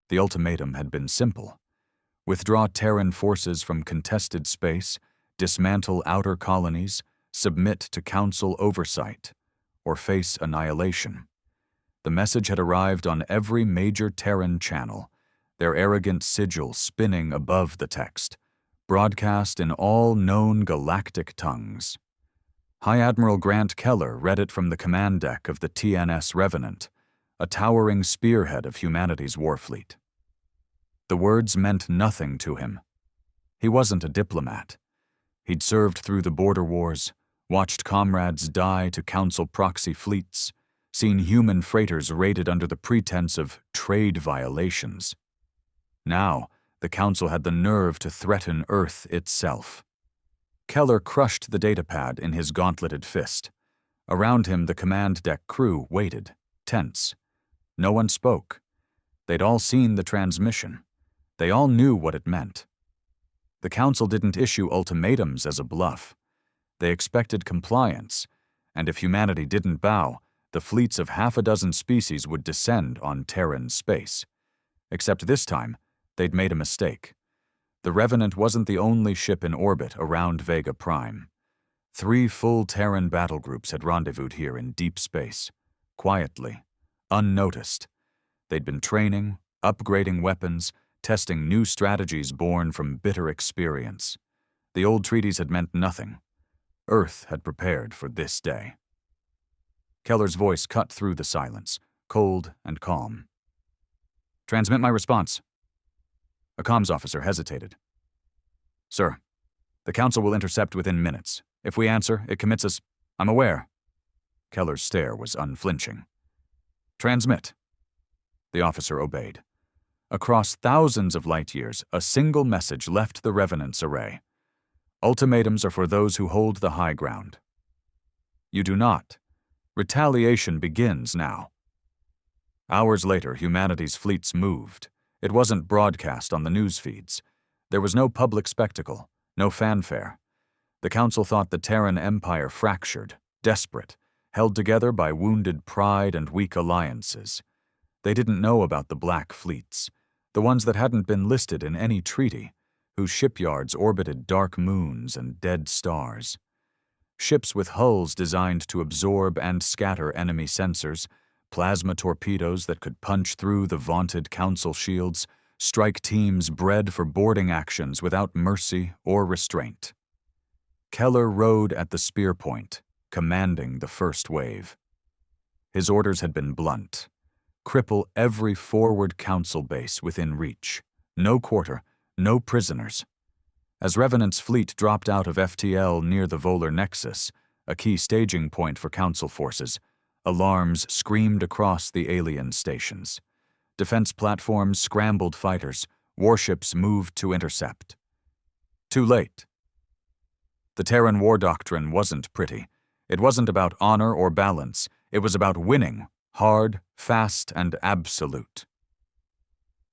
The ultimatum had been simple. Withdraw Terran forces from contested space, dismantle outer colonies, submit to Council oversight, or face annihilation. The message had arrived on every major Terran channel, their arrogant sigil spinning above the text, broadcast in all known galactic tongues. High Admiral Grant Keller read it from the command deck of the TNS Revenant, a towering spearhead of humanity's warfleet. The words meant nothing to him. He wasn't a diplomat. He'd served through the border wars, watched comrades die to Council proxy fleets, seen human freighters raided under the pretense of trade violations. Now, the Council had the nerve to threaten Earth itself. Keller crushed the datapad in his gauntleted fist. Around him, the command deck crew waited, tense. No one spoke. They'd all seen the transmission. They all knew what it meant. The Council didn't issue ultimatums as a bluff. They expected compliance, and if humanity didn't bow, the fleets of half a dozen species would descend on Terran space. Except this time, they'd made a mistake. The Revenant wasn't the only ship in orbit around Vega Prime. 3 full Terran battle groups had rendezvoused here in deep space, quietly, unnoticed. They'd been training, upgrading weapons, testing new strategies born from bitter experience. The old treaties had meant nothing. Earth had prepared for this day. Keller's voice cut through the silence, cold and calm. "Transmit my response." A comms officer hesitated. "Sir, the Council will intercept within minutes. If we answer, it commits us—" "I'm aware." Keller's stare was unflinching. "Transmit." The officer obeyed. Across thousands of light years, a single message left the Revenant's array. Ultimatums are for those who hold the high ground. You do not. Retaliation begins now. Hours later, humanity's fleets moved. It wasn't broadcast on the news feeds. There was no public spectacle, no fanfare. The Council thought the Terran Empire fractured, desperate, held together by wounded pride and weak alliances. They didn't know about the Black Fleets, the ones that hadn't been listed in any treaty, whose shipyards orbited dark moons and dead stars. Ships with hulls designed to absorb and scatter enemy sensors, plasma torpedoes that could punch through the vaunted Council shields, strike teams bred for boarding actions without mercy or restraint. Keller rode at the spear point, commanding the first wave. His orders had been blunt. Cripple every forward Council base within reach. No quarter, no prisoners. As Revenant's fleet dropped out of FTL near the Volar Nexus, a key staging point for Council forces, alarms screamed across the alien stations. Defense platforms scrambled fighters, warships moved to intercept. Too late. The Terran war doctrine wasn't pretty. It wasn't about honor or balance. It was about winning. Hard, fast, and absolute.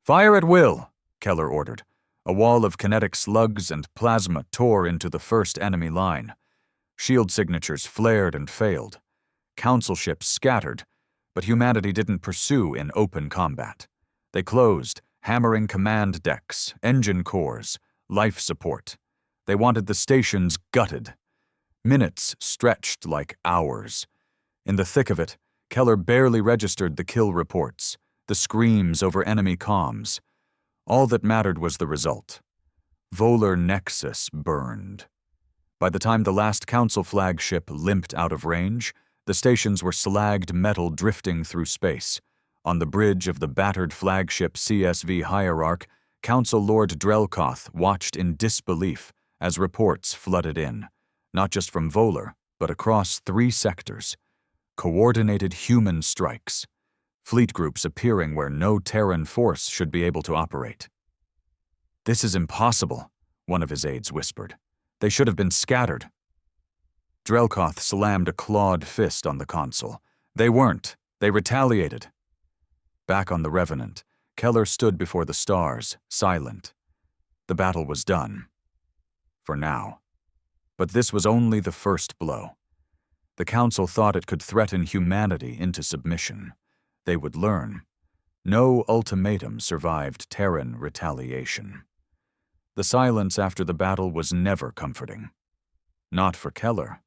"Fire at will," Keller ordered. A wall of kinetic slugs and plasma tore into the first enemy line. Shield signatures flared and failed. Council ships scattered, but humanity didn't pursue in open combat. They closed, hammering command decks, engine cores, life support. They wanted the stations gutted. Minutes stretched like hours. In the thick of it, Keller barely registered the kill reports, the screams over enemy comms. All that mattered was the result. Volar Nexus burned. By the time the last Council flagship limped out of range, the stations were slagged metal drifting through space. On the bridge of the battered flagship CSV Hierarch, Council Lord Drelkoth watched in disbelief as reports flooded in, not just from Volar, but across 3 sectors. Coordinated human strikes. Fleet groups appearing where no Terran force should be able to operate. "This is impossible," one of his aides whispered. "They should have been scattered." Drelkoth slammed a clawed fist on the console. "They weren't. They retaliated." Back on the Revenant, Keller stood before the stars, silent. The battle was done. For now. But this was only the first blow. The Council thought it could threaten humanity into submission. They would learn. No ultimatum survived Terran retaliation. The silence after the battle was never comforting. Not for Keller.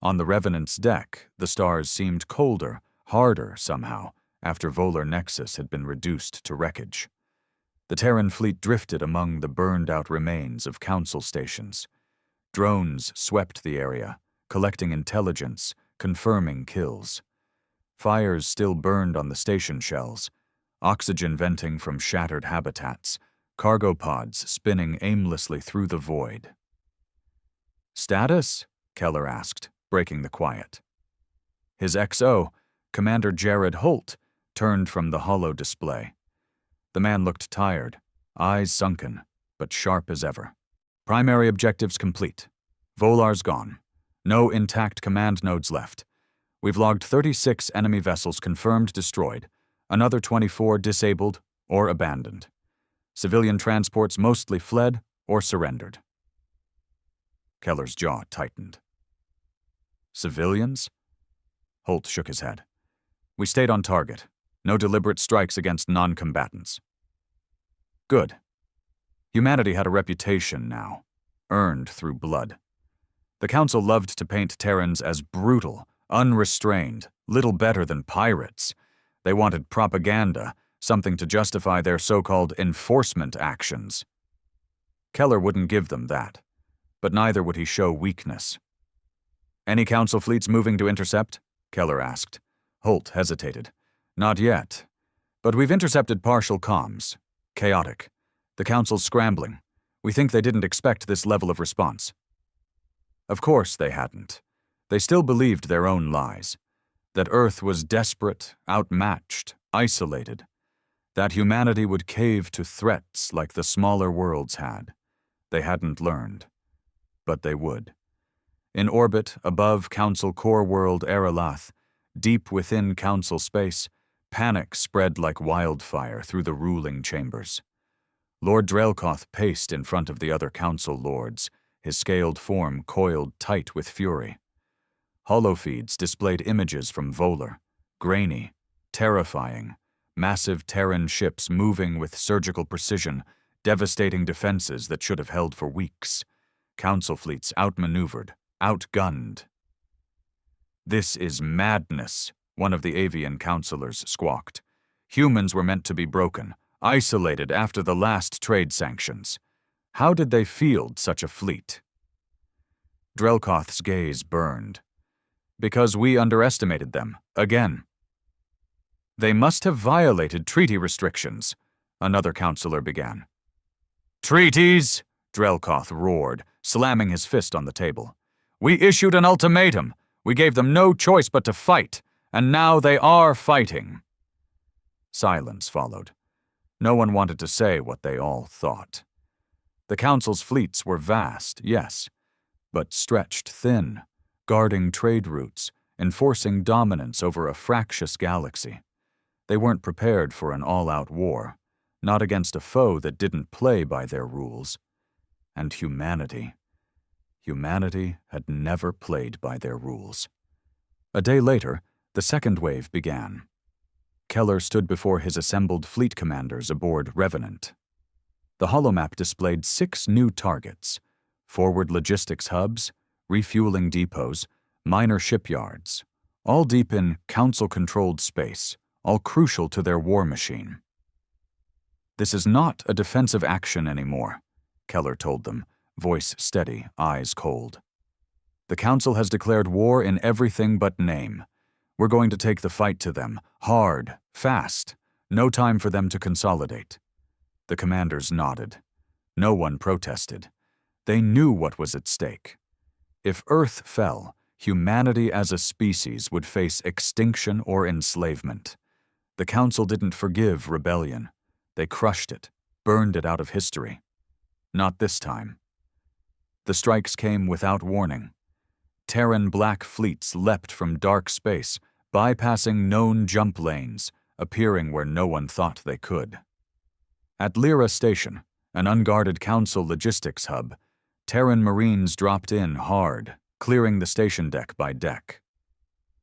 On the Revenant's deck, the stars seemed colder, harder somehow, after Volar Nexus had been reduced to wreckage. The Terran fleet drifted among the burned-out remains of council stations. Drones swept the area, collecting intelligence, confirming kills. Fires still burned on the station shells, oxygen venting from shattered habitats, cargo pods spinning aimlessly through the void. "Status?" Keller asked, breaking the quiet. His XO, Commander Jared Holt, turned from the holo display. The man looked tired, eyes sunken, but sharp as ever. "Primary objectives complete. Volar's gone. No intact command nodes left. We've logged 36 enemy vessels confirmed destroyed, another 24 disabled or abandoned. Civilian transports mostly fled or surrendered." Keller's jaw tightened. "Civilians?" Holt shook his head. "We stayed on target. No deliberate strikes against non-combatants." "Good. Humanity had a reputation now, earned through blood. The Council loved to paint Terrans as brutal, unrestrained, little better than pirates. They wanted propaganda, something to justify their so-called enforcement actions. Keller wouldn't give them that, but neither would he show weakness. "Any Council fleets moving to intercept?" Keller asked. Holt hesitated. "Not yet. But we've intercepted partial comms. Chaotic. The Council's scrambling. We think they didn't expect this level of response." Of course they hadn't. They still believed their own lies. That Earth was desperate, outmatched, isolated. That humanity would cave to threats like the smaller worlds had. They hadn't learned. But they would. In orbit above Council core world Erelath, deep within Council space, panic spread like wildfire through the ruling chambers. Lord Drelkoth paced in front of the other Council lords, his scaled form coiled tight with fury. Holofeeds displayed images from Volar, grainy, terrifying, massive Terran ships moving with surgical precision, devastating defenses that should have held for weeks. Council fleets outmaneuvered, outgunned. "This is madness," one of the avian councilors squawked. "Humans were meant to be broken, isolated after the last trade sanctions. How did they field such a fleet?" Drelkoth's gaze burned. "Because we underestimated them, again." "They must have violated treaty restrictions," another councilor began. "Treaties!" Drelkoth roared, slamming his fist on the table. "We issued an ultimatum. We gave them no choice but to fight, and now they are fighting." Silence followed. No one wanted to say what they all thought. The Council's fleets were vast, yes, but stretched thin, guarding trade routes, enforcing dominance over a fractious galaxy. They weren't prepared for an all-out war, not against a foe that didn't play by their rules. And humanity had never played by their rules. A day later, the second wave began. Keller stood before his assembled fleet commanders aboard Revenant. The holomap displayed 6 new targets: forward logistics hubs, refueling depots, minor shipyards, all deep in Council-controlled space, all crucial to their war machine. "This is not a defensive action anymore," Keller told them, voice steady, eyes cold. "The Council has declared war in everything but name. We're going to take the fight to them, hard, fast, no time for them to consolidate." The commanders nodded. No one protested. They knew what was at stake. If Earth fell, humanity as a species would face extinction or enslavement. The Council didn't forgive rebellion. They crushed it, burned it out of history. Not this time. The strikes came without warning. Terran black fleets leapt from dark space, bypassing known jump lanes, appearing where no one thought they could. At Lyra Station, an unguarded Council logistics hub, Terran Marines dropped in hard, clearing the station deck by deck.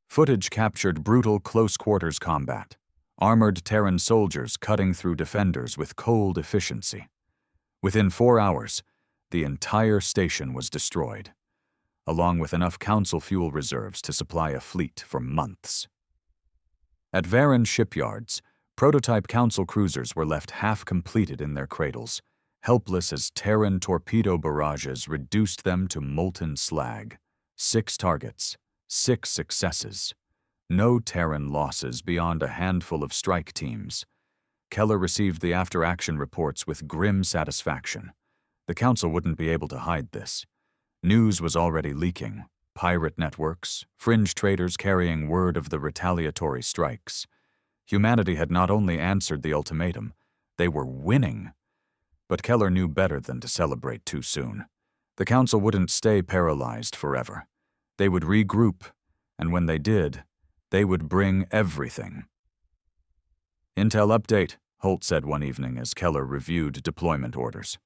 Footage captured brutal close-quarters combat. armored Terran soldiers cutting through defenders with cold efficiency. Within 4 hours, the entire station was destroyed, along with enough Council fuel reserves to supply a fleet for months. At Varan shipyards, prototype Council cruisers were left half-completed in their cradles, helpless as Terran torpedo barrages reduced them to molten slag. 6 targets, 6 successes. No Terran losses beyond a handful of strike teams. Keller received the after-action reports with grim satisfaction. The Council wouldn't be able to hide this. News was already leaking. Pirate networks, fringe traders carrying word of the retaliatory strikes. Humanity had not only answered the ultimatum, they were winning. But Keller knew better than to celebrate too soon. The Council wouldn't stay paralyzed forever. They would regroup, and when they did, they would bring everything. "Intel update," Holt said one evening as Keller reviewed deployment orders.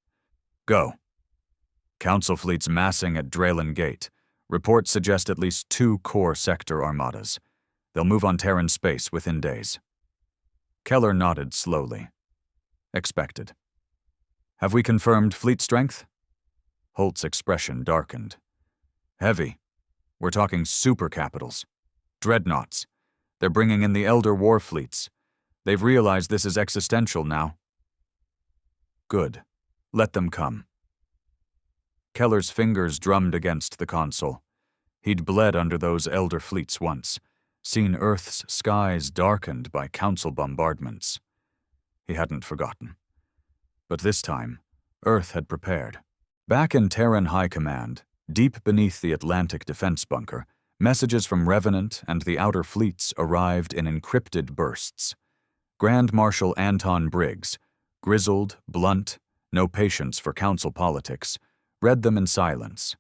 "Go." Council fleets massing at Draylen Gate. Reports suggest at least 2 core sector armadas. They'll move on Terran space within days. Keller nodded slowly. Expected. "Have we confirmed fleet strength?" Holt's expression darkened. "Heavy. We're talking super capitals. Dreadnoughts. They're bringing in the Elder War fleets. They've realized this is existential now." "Good. Let them come." Keller's fingers drummed against the console. He'd bled under those Elder fleets once, seen Earth's skies darkened by Council bombardments. He hadn't forgotten. But this time, Earth had prepared. Back in Terran High Command, deep beneath the Atlantic defense bunker, messages from Revenant and the outer fleets arrived in encrypted bursts. Grand Marshal Anton Briggs, grizzled, blunt, no patience for Council politics, read them in silence.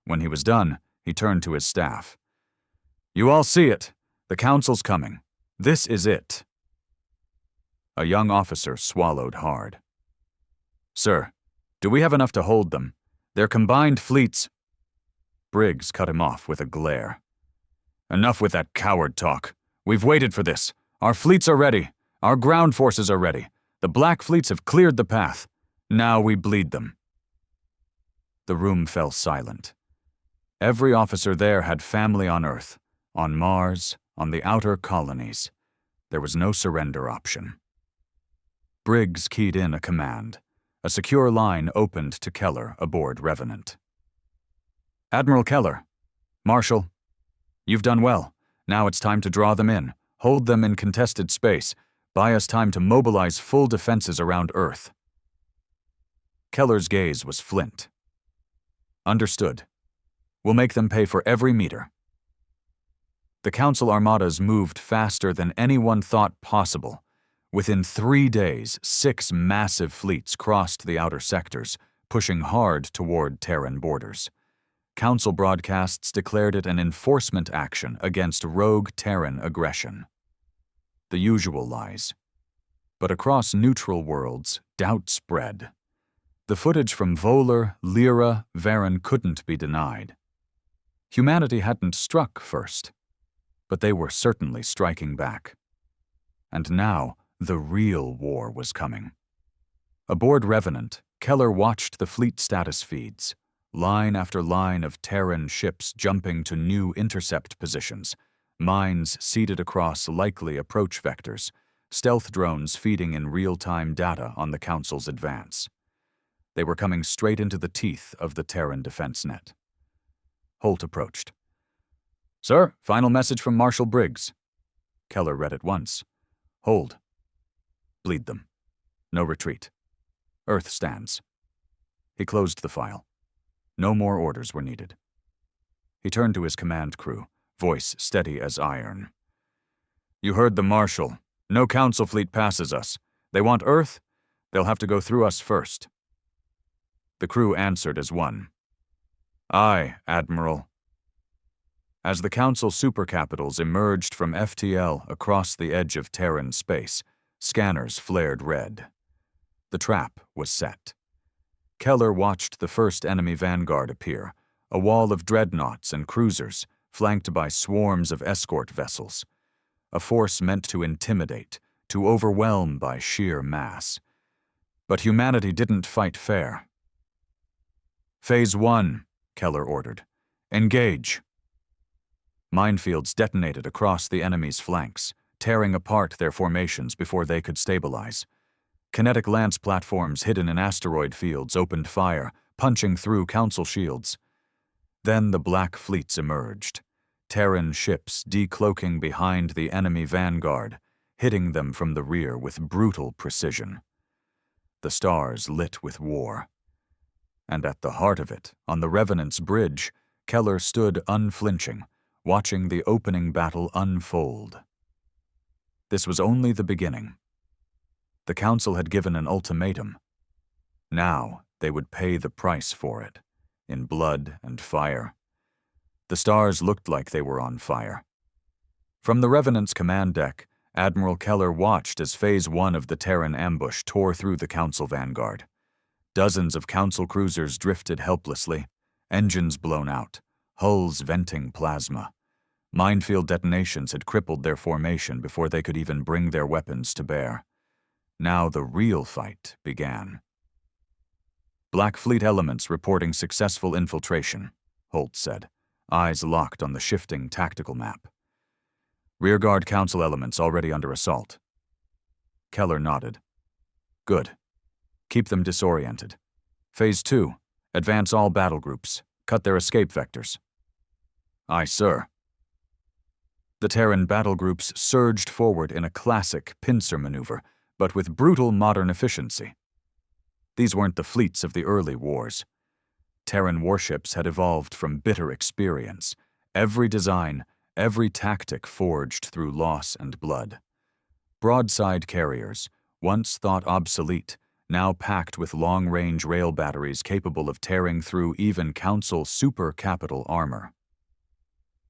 When he was done, he turned to his staff. "You all see it. The Council's coming. This is it." A young officer swallowed hard. "Sir, do we have enough to hold them? Their combined fleets—" Briggs cut him off with a glare. "Enough with that coward talk. We've waited for this. Our fleets are ready. Our ground forces are ready. The Black fleets have cleared the path. Now we bleed them." The room fell silent. Every officer there had family on Earth, on Mars, on the outer colonies. There was no surrender option. Briggs keyed in a command. A secure line opened to Keller aboard Revenant. "Admiral Keller, Marshal, you've done well. Now it's time to draw them in, hold them in contested space, buy us time to mobilize full defenses around Earth." Keller's gaze was flint. "Understood. We'll make them pay for every meter." The Council armadas moved faster than anyone thought possible. Within 3 days, 6 massive fleets crossed the outer sectors, pushing hard toward Terran borders. Council broadcasts declared it an enforcement action against rogue Terran aggression. The usual lies. But across neutral worlds, doubt spread. The footage from Volar, Lyra, Varan couldn't be denied. Humanity hadn't struck first, but they were certainly striking back. And now, the real war was coming. Aboard Revenant, Keller watched the fleet status feeds, line after line of Terran ships jumping to new intercept positions, mines seeded across likely approach vectors, stealth drones feeding in real-time data on the Council's advance. They were coming straight into the teeth of the Terran defense net. Holt approached. "Sir, final message from Marshal Briggs." Keller read it once. "Hold. Bleed them. No retreat. Earth stands." He closed the file. No more orders were needed. He turned to his command crew, voice steady as iron. "You heard the Marshal. No Council fleet passes us. They want Earth? They'll have to go through us first." The crew answered as one. "Aye, Admiral." As the Council supercapitals emerged from FTL across the edge of Terran space, scanners flared red. The trap was set. Keller watched the first enemy vanguard appear, a wall of dreadnoughts and cruisers, flanked by swarms of escort vessels. A force meant to intimidate, to overwhelm by sheer mass. But humanity didn't fight fair. Phase 1, Keller ordered. Engage. Minefields detonated across the enemy's flanks, tearing apart their formations before they could stabilize. Kinetic lance platforms hidden in asteroid fields opened fire, punching through Council shields. Then the Black Fleets emerged, Terran ships decloaking behind the enemy vanguard, hitting them from the rear with brutal precision. The stars lit with war. And at the heart of it, on the Revenant's bridge, Keller stood unflinching, watching the opening battle unfold. This was only the beginning. The Council had given an ultimatum. Now they would pay the price for it, in blood and fire. The stars looked like they were on fire. From the Revenant's command deck, Admiral Keller watched as Phase 1 of the Terran ambush tore through the Council vanguard. Dozens of Council cruisers drifted helplessly, engines blown out, hulls venting plasma. Minefield detonations had crippled their formation before they could even bring their weapons to bear. Now the real fight began. Black Fleet elements reporting successful infiltration, Holt said, eyes locked on the shifting tactical map. Rearguard Council elements already under assault. Keller nodded. Good. Keep them disoriented. Phase 2, advance all battle groups. Cut their escape vectors. Aye, sir. The Terran battle groups surged forward in a classic pincer maneuver, but with brutal modern efficiency. These weren't the fleets of the early wars. Terran warships had evolved from bitter experience, every design, every tactic forged through loss and blood. Broadside carriers, once thought obsolete, now packed with long-range rail batteries capable of tearing through even Council super-capital armor.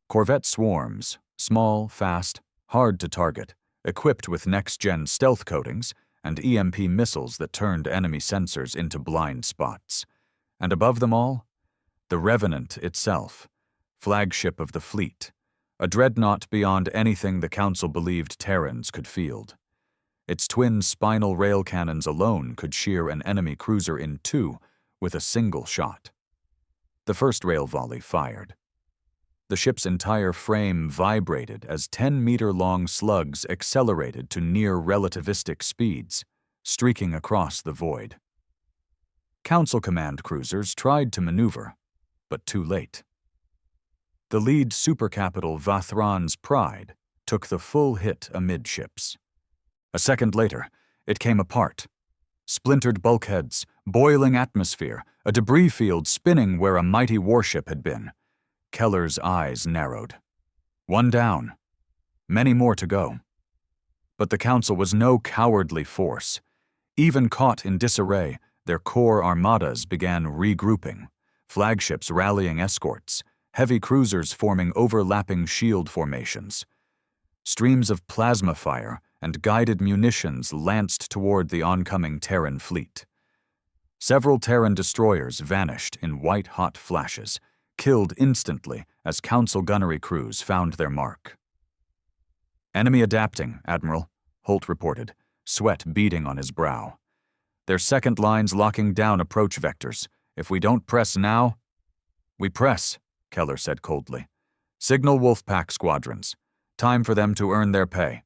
Corvette swarms, small, fast, hard to target, equipped with next-gen stealth coatings and EMP missiles that turned enemy sensors into blind spots. And above them all, the Revenant itself, flagship of the fleet, a dreadnought beyond anything the Council believed Terrans could field. Its twin spinal rail cannons alone could shear an enemy cruiser in two with a single shot. The first rail volley fired. The ship's entire frame vibrated as 10-meter-long slugs accelerated to near-relativistic speeds, streaking across the void. Council command cruisers tried to maneuver, but too late. The lead supercapital Vathran's Pride took the full hit amidships. A second later, it came apart. Splintered bulkheads, boiling atmosphere, a debris field spinning where a mighty warship had been. Keller's eyes narrowed. One down. Many more to go. But the Council was no cowardly force. Even caught in disarray, their core armadas began regrouping, flagships rallying escorts, heavy cruisers forming overlapping shield formations. Streams of plasma fire and guided munitions lanced toward the oncoming Terran fleet. Several Terran destroyers vanished in white-hot flashes, killed instantly as Council gunnery crews found their mark. Enemy adapting, Admiral, Holt reported, sweat beading on his brow. Their second line's locking down approach vectors. If we don't press now... We press, Keller said coldly. Signal Wolfpack squadrons. Time for them to earn their pay.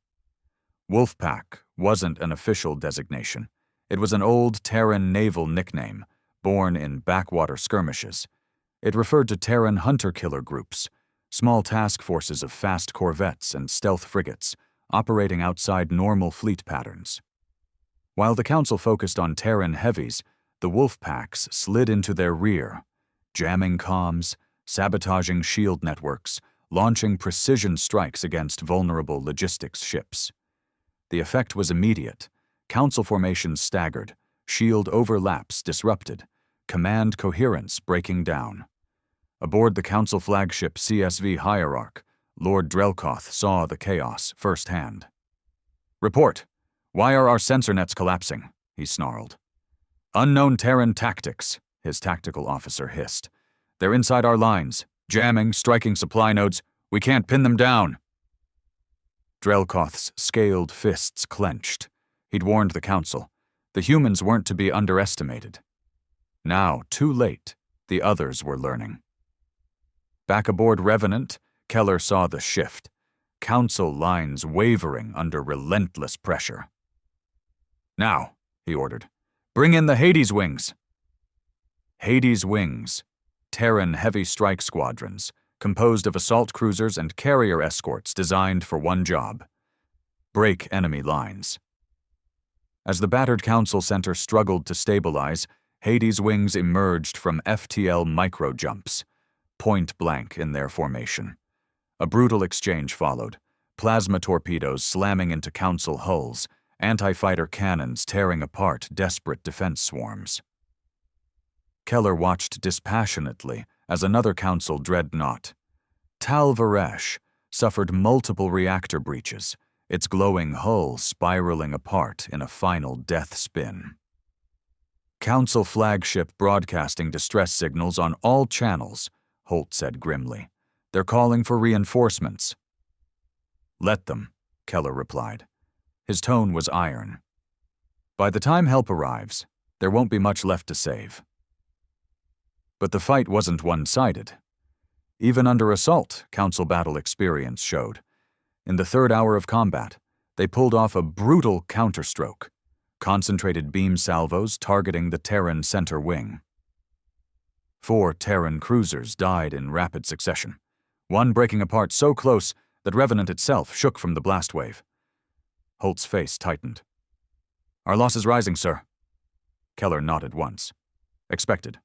Wolfpack wasn't an official designation. It was an old Terran naval nickname, born in backwater skirmishes. It referred to Terran hunter-killer groups, small task forces of fast corvettes and stealth frigates, operating outside normal fleet patterns. While the Council focused on Terran heavies, the Wolfpacks slid into their rear, jamming comms, sabotaging shield networks, launching precision strikes against vulnerable logistics ships. The effect was immediate. Council formations staggered, shield overlaps disrupted, command coherence breaking down. Aboard the Council flagship CSV Hierarch, Lord Drelkoth saw the chaos firsthand. Report. Why are our sensor nets collapsing? He snarled. Unknown Terran tactics, his tactical officer hissed. They're inside our lines, jamming, striking supply nodes. We can't pin them down. Drelkoth's scaled fists clenched. He'd warned the Council. The humans weren't to be underestimated. Now, too late, the others were learning. Back aboard Revenant, Keller saw the shift. Council lines wavering under relentless pressure. "Now," he ordered, "bring in the Hades Wings." Hades Wings, Terran heavy strike squadrons, composed of assault cruisers and carrier escorts designed for one job: break enemy lines. As the battered Council Center struggled to stabilize, Hades Wings emerged from FTL micro-jumps, point-blank in their formation. A brutal exchange followed, plasma torpedoes slamming into Council hulls, anti-fighter cannons tearing apart desperate defense swarms. Keller watched dispassionately as another Council dreadnought, Tal Varesh, suffered multiple reactor breaches, its glowing hull spiraling apart in a final death spin. Council flagship broadcasting distress signals on all channels, Holt said grimly. "They're calling for reinforcements." "Let them," Keller replied. His tone was iron. "By the time help arrives, there won't be much left to save." But the fight wasn't one-sided. Even under assault, Council battle experience showed. In the third hour of combat, they pulled off a brutal counterstroke, concentrated beam salvos targeting the Terran center wing. 4 Terran cruisers died in rapid succession, one breaking apart so close that Revenant itself shook from the blast wave. Holt's face tightened. "Our loss is rising, sir." Keller nodded once. "Expected.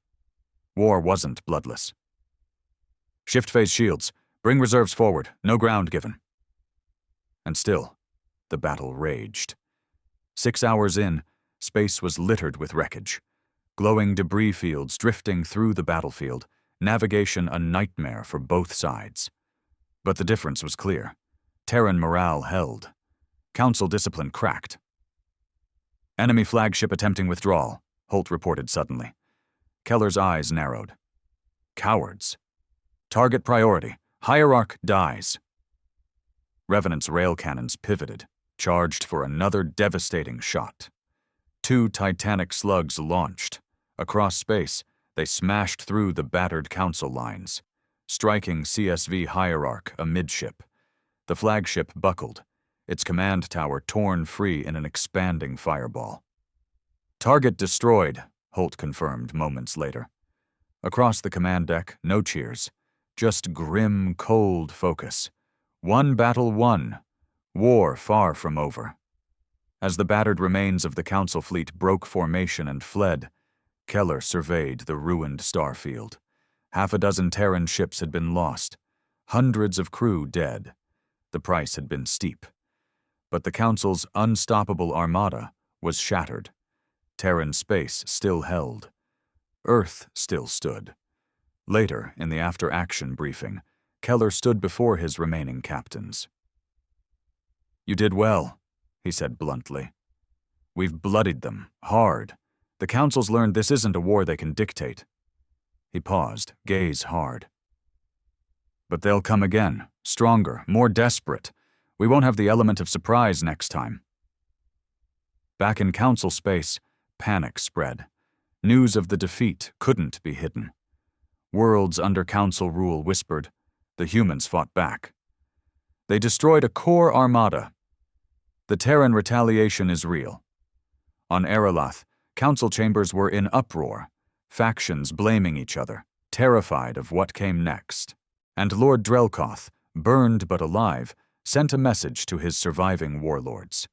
War wasn't bloodless." "Shift phase shields. Bring reserves forward. No ground given." And still, the battle raged. 6 hours in, space was littered with wreckage. Glowing debris fields drifting through the battlefield, navigation a nightmare for both sides. But the difference was clear. Terran morale held. Council discipline cracked. "Enemy flagship attempting withdrawal," Holt reported suddenly. Keller's eyes narrowed. "Cowards. Target priority. Hierarch dies." Revenant's rail cannons pivoted, charged for another devastating shot. 2 Titanic slugs launched. Across space, they smashed through the battered Council lines, striking CSV Hierarch amidship. The flagship buckled, its command tower torn free in an expanding fireball. "Target destroyed," Holt confirmed moments later. Across the command deck, no cheers, just grim, cold focus. One battle won, war far from over. As the battered remains of the Council fleet broke formation and fled, Keller surveyed the ruined starfield. 6 Terran ships had been lost, hundreds of crew dead. The price had been steep. But the Council's unstoppable armada was shattered. Terran space still held. Earth still stood. Later, in the after-action briefing, Keller stood before his remaining captains. "You did well," he said bluntly. "We've bloodied them, hard. The Council's learned this isn't a war they can dictate." He paused, gaze hard. "But they'll come again, stronger, more desperate. We won't have the element of surprise next time." Back in Council space, panic spread. News of the defeat couldn't be hidden. Worlds under Council rule whispered, the humans fought back. They destroyed a core armada. The Terran retaliation is real. On Erelath, Council chambers were in uproar, factions blaming each other, terrified of what came next. And Lord Drelkoth, burned but alive, sent a message to his surviving warlords.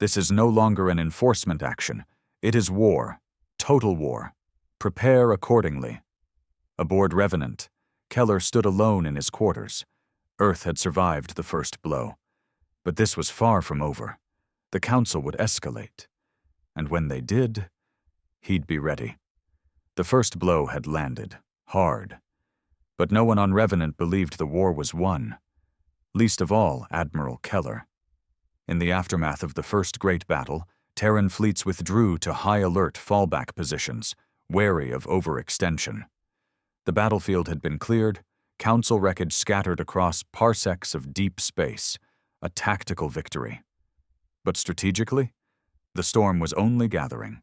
This is no longer an enforcement action. It is war. Total war. Prepare accordingly. Aboard Revenant, Keller stood alone in his quarters. Earth had survived the first blow. But this was far from over. The Council would escalate. And when they did, he'd be ready. The first blow had landed, hard. But no one on Revenant believed the war was won. Least of all, Admiral Keller. In the aftermath of the first great battle, Terran fleets withdrew to high-alert fallback positions, wary of overextension. The battlefield had been cleared, Council wreckage scattered across parsecs of deep space, a tactical victory. But strategically, the storm was only gathering.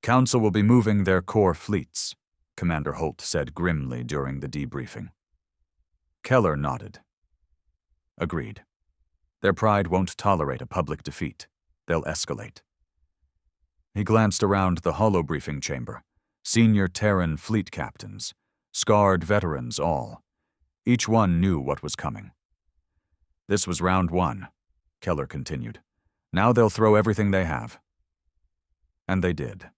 Council will be moving their core fleets, Commander Holt said grimly during the debriefing. Keller nodded. Agreed. Their pride won't tolerate a public defeat. They'll escalate. He glanced around the holobriefing chamber. Senior Terran fleet captains, scarred veterans all. Each one knew what was coming. This was round one, Keller continued. Now they'll throw everything they have. And they did.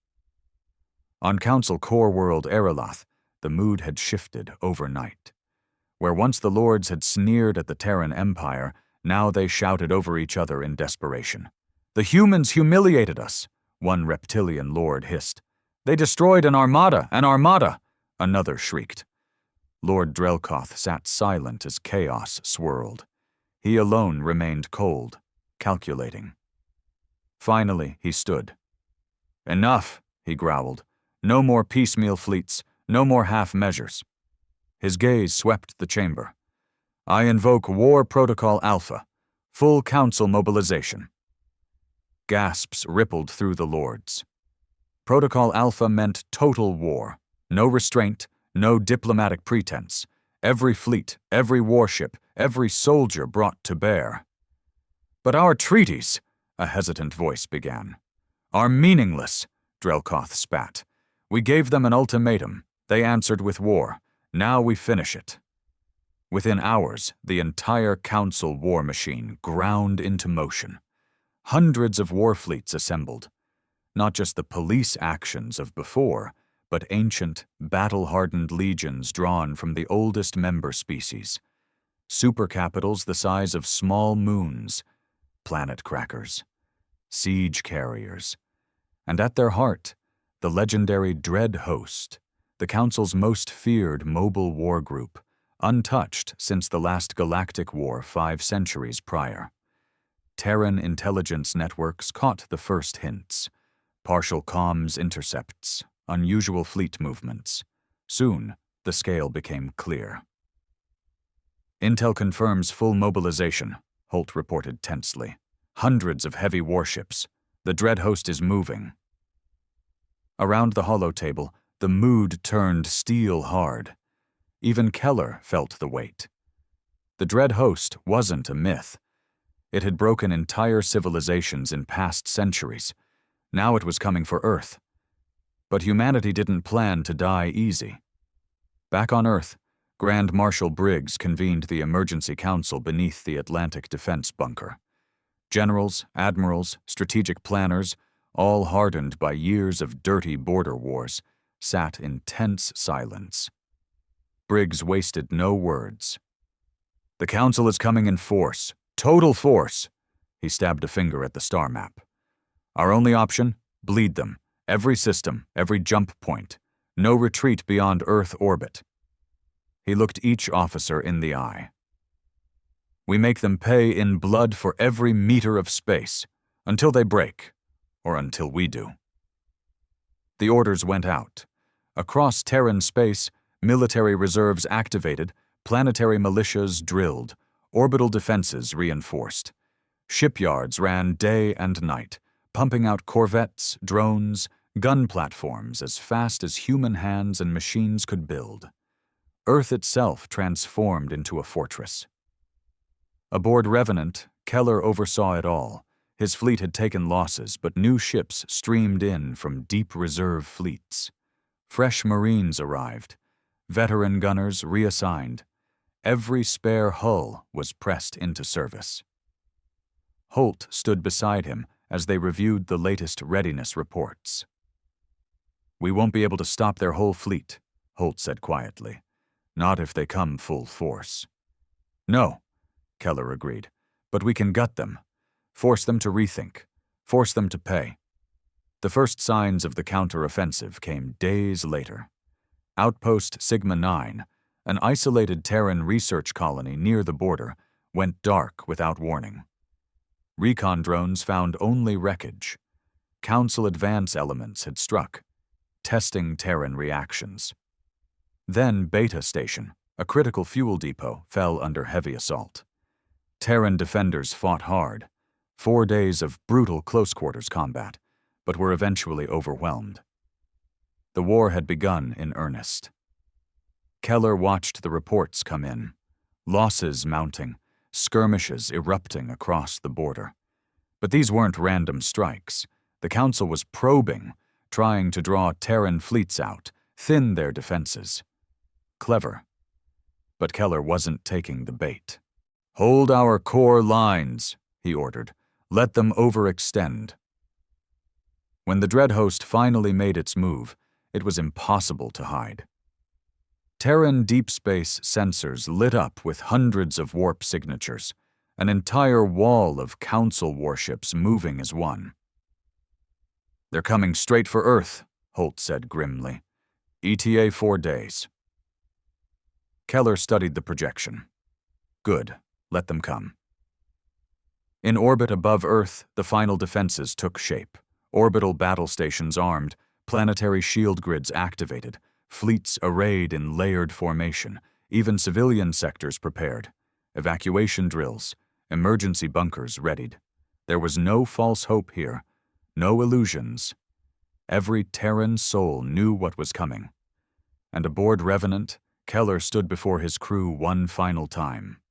On Council core world Eriloth, the mood had shifted overnight. Where once the lords had sneered at the Terran Empire, now they shouted over each other in desperation. "The humans humiliated us," one reptilian lord hissed. "They destroyed an armada, another shrieked. Lord Drelkoth sat silent as chaos swirled. He alone remained cold, calculating. Finally, he stood. "Enough," he growled. "No more piecemeal fleets, no more half measures." His gaze swept the chamber. "I invoke War Protocol Alpha, full council mobilization." Gasps rippled through the lords. Protocol Alpha meant total war, no restraint, no diplomatic pretense. Every fleet, every warship, every soldier brought to bear. "But our treaties," a hesitant voice began. "Are meaningless," Drelkoth spat. "We gave them an ultimatum. They answered with war. Now we finish it." Within hours, the entire Council war machine ground into motion. Hundreds of war fleets assembled. Not just the police actions of before, but ancient, battle-hardened legions drawn from the oldest member species. Supercapitals the size of small moons, planet crackers, siege carriers. And at their heart, the legendary Dread Host, the Council's most feared mobile war group, untouched since the last Galactic War 5 centuries prior. Terran intelligence networks caught the first hints. Partial comms intercepts, unusual fleet movements. Soon, the scale became clear. "Intel confirms full mobilization," Holt reported tensely. "Hundreds of heavy warships. The Dread Host is moving." Around the holotable, the mood turned steel hard. Even Keller felt the weight. The Dread Host wasn't a myth. It had broken entire civilizations in past centuries. Now it was coming for Earth. But humanity didn't plan to die easy. Back on Earth, Grand Marshal Briggs convened the Emergency Council beneath the Atlantic Defense Bunker. Generals, admirals, strategic planners, all hardened by years of dirty border wars, sat in tense silence. Briggs wasted no words. "The Council is coming in force. Total force." He stabbed a finger at the star map. "Our only option? Bleed them. Every system, every jump point. No retreat beyond Earth orbit." He looked each officer in the eye. "We make them pay in blood for every meter of space, until they break, or until we do." The orders went out. Across Terran space, military reserves activated, planetary militias drilled, orbital defenses reinforced. Shipyards ran day and night, pumping out corvettes, drones, gun platforms as fast as human hands and machines could build. Earth itself transformed into a fortress. Aboard Revenant, Keller oversaw it all. His fleet had taken losses, but new ships streamed in from deep reserve fleets. Fresh Marines arrived. Veteran gunners reassigned. Every spare hull was pressed into service. Holt stood beside him as they reviewed the latest readiness reports. "We won't be able to stop their whole fleet," Holt said quietly. "Not if they come full force." "No," Keller agreed, "but we can gut them. Force them to rethink. Force them to pay." The first signs of the counter-offensive came days later. Outpost Sigma 9, an isolated Terran research colony near the border, went dark without warning. Recon drones found only wreckage. Council advance elements had struck, testing Terran reactions. Then Beta Station, a critical fuel depot, fell under heavy assault. Terran defenders fought hard, 4 days of brutal close-quarters combat, but were eventually overwhelmed. The war had begun in earnest. Keller watched the reports come in, losses mounting, skirmishes erupting across the border. But these weren't random strikes. The Council was probing, trying to draw Terran fleets out, thin their defenses. Clever. But Keller wasn't taking the bait. "Hold our core lines," he ordered. "Let them overextend." When the Dreadhost finally made its move, it was impossible to hide. Terran deep space sensors lit up with hundreds of warp signatures, an entire wall of Council warships moving as one. "They're coming straight for Earth," Holt said grimly. "ETA 4 days. Keller studied the projection. Good, let them come. In orbit above Earth, the final defenses took shape. Orbital battle stations armed, planetary shield grids activated, fleets arrayed in layered formation, even civilian sectors prepared, evacuation drills, emergency bunkers readied. There was no false hope here, no illusions. Every Terran soul knew what was coming. And aboard Revenant, Keller stood before his crew one final time.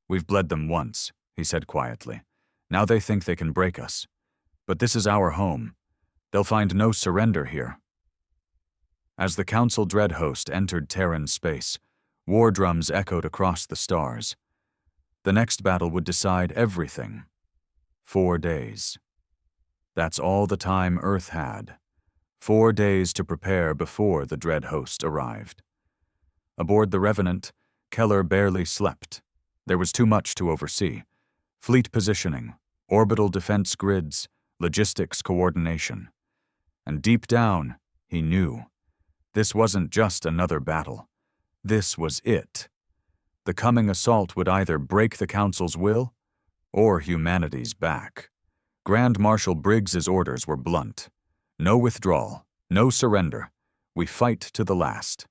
"We've bled them once," he said quietly. "Now they think they can break us. But this is our home. They'll find no surrender here." As the Council Dreadhost entered Terran space, war drums echoed across the stars. The next battle would decide everything. 4 days. That's all the time Earth had. 4 days to prepare before the Dreadhost arrived. Aboard the Revenant, Keller barely slept. There was too much to oversee. Fleet positioning, orbital defense grids, logistics coordination. And deep down, he knew. This wasn't just another battle. This was it. The coming assault would either break the Council's will or humanity's back. Grand Marshal Briggs's orders were blunt. No withdrawal, no surrender. We fight to the last.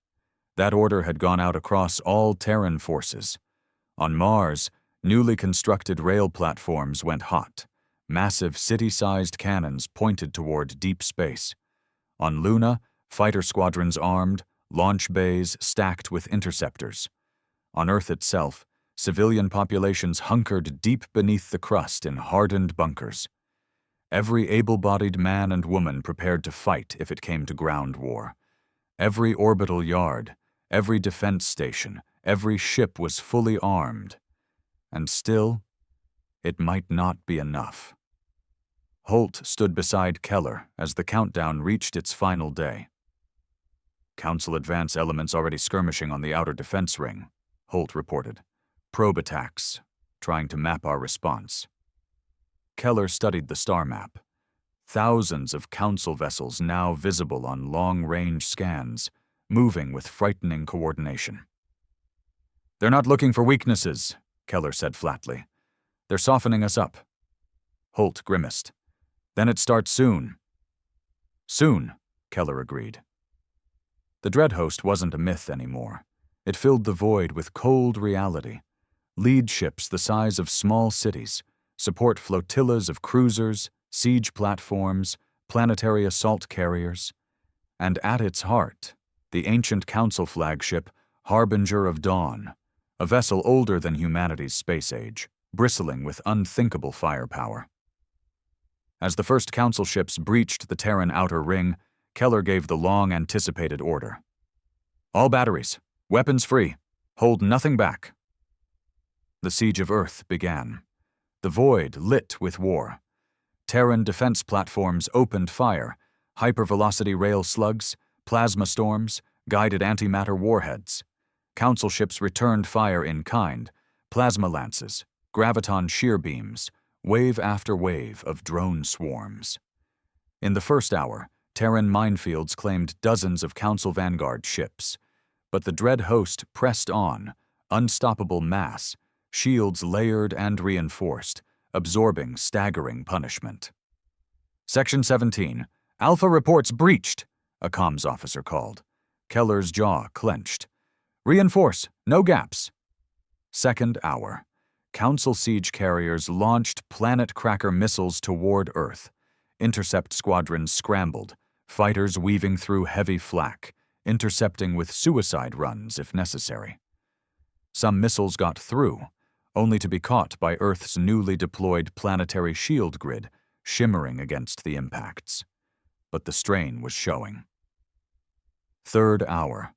That order had gone out across all Terran forces. On Mars, newly constructed rail platforms went hot. Massive city-sized cannons pointed toward deep space. On Luna, fighter squadrons armed, launch bays stacked with interceptors. On Earth itself, civilian populations hunkered deep beneath the crust in hardened bunkers. Every able-bodied man and woman prepared to fight if it came to ground war. Every orbital yard, every defense station, every ship was fully armed. And still, it might not be enough. Holt stood beside Keller as the countdown reached its final day. "Council advance elements already skirmishing on the outer defense ring," Holt reported. "Probe attacks, trying to map our response." Keller studied the star map. Thousands of Council vessels now visible on long-range scans, moving with frightening coordination. "They're not looking for weaknesses," Keller said flatly. "They're softening us up." Holt grimaced. "Then it starts soon." "Soon," Keller agreed. The Dreadhost wasn't a myth anymore. It filled the void with cold reality. Lead ships the size of small cities, support flotillas of cruisers, siege platforms, planetary assault carriers. And at its heart, the ancient Council flagship, Harbinger of Dawn, a vessel older than humanity's space age, bristling with unthinkable firepower. As the first Council ships breached the Terran outer ring, Keller gave the long-anticipated order. "All batteries, weapons free, hold nothing back." The siege of Earth began. The void lit with war. Terran defense platforms opened fire, hypervelocity rail slugs, plasma storms, guided antimatter warheads. Council ships returned fire in kind, plasma lances, graviton shear beams, wave after wave of drone swarms. In the first hour, Terran minefields claimed dozens of Council Vanguard ships. But the dread host pressed on, unstoppable mass, shields layered and reinforced, absorbing staggering punishment. "Section 17, Alpha reports breached," a comms officer called. Keller's jaw clenched. "Reinforce, no gaps." Second hour. Council siege carriers launched planet cracker missiles toward Earth. Intercept squadrons scrambled, fighters weaving through heavy flak, intercepting with suicide runs if necessary. Some missiles got through, only to be caught by Earth's newly deployed planetary shield grid, shimmering against the impacts. But the strain was showing. Third hour.